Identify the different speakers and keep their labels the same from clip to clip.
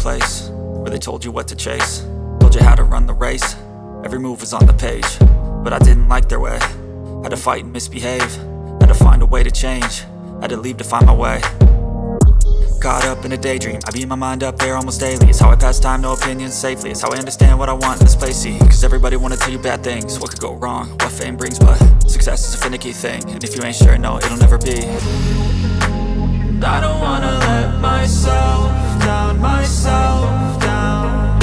Speaker 1: place where they told you what to chase, told you how to run the race. Every move was on the page, but I didn't like their way. Had to fight and misbehave, had to find a way to change, had to leave to find my way. Caught up in a daydream, I beat my mind up there almost daily. It's how I pass time, no opinions safely. It's how I understand what I want in this place, see. Cause everybody wanna tell you bad things, what could go wrong, what fame brings. But success is a finicky thing, and if you ain't sure, no, it'll never be. I don't wanna let myself down, myself down.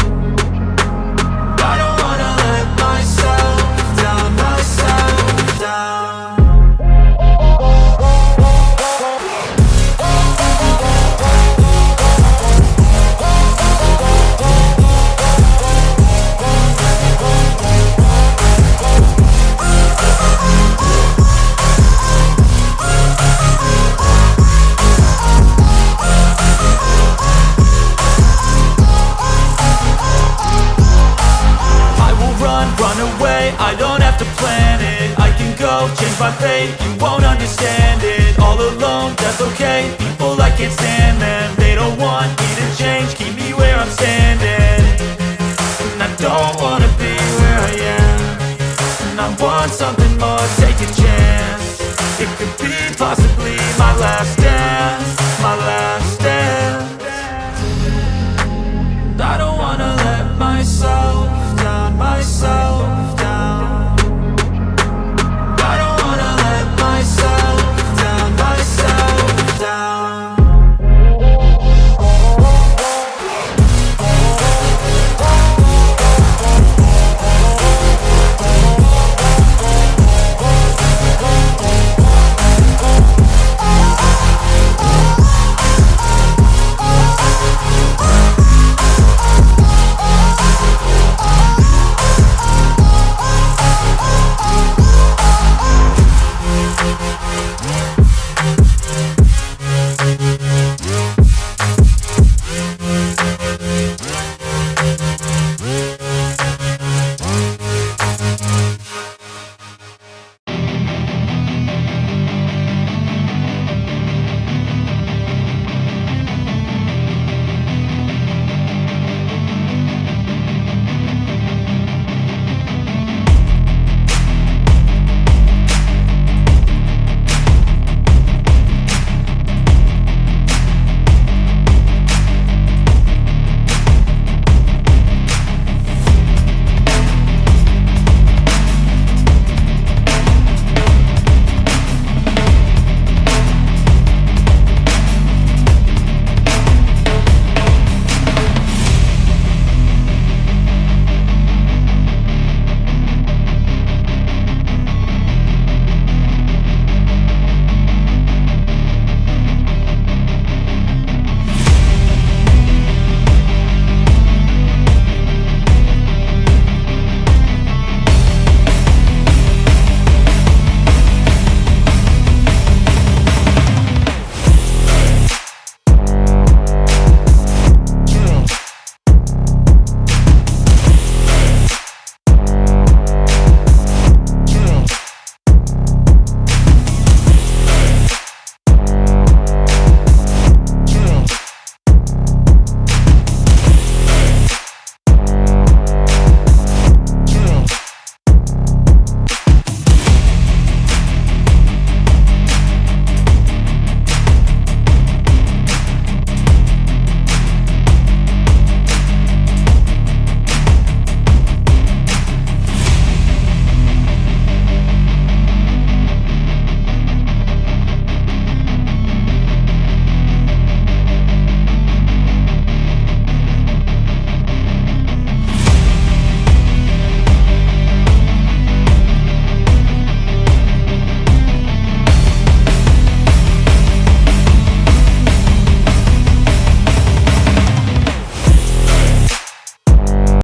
Speaker 1: I don't wanna let myself down, myself down. Run away, I don't have to plan it. I can go, change my fate, you won't understand it. All alone, that's okay, people I can't stand them. They don't want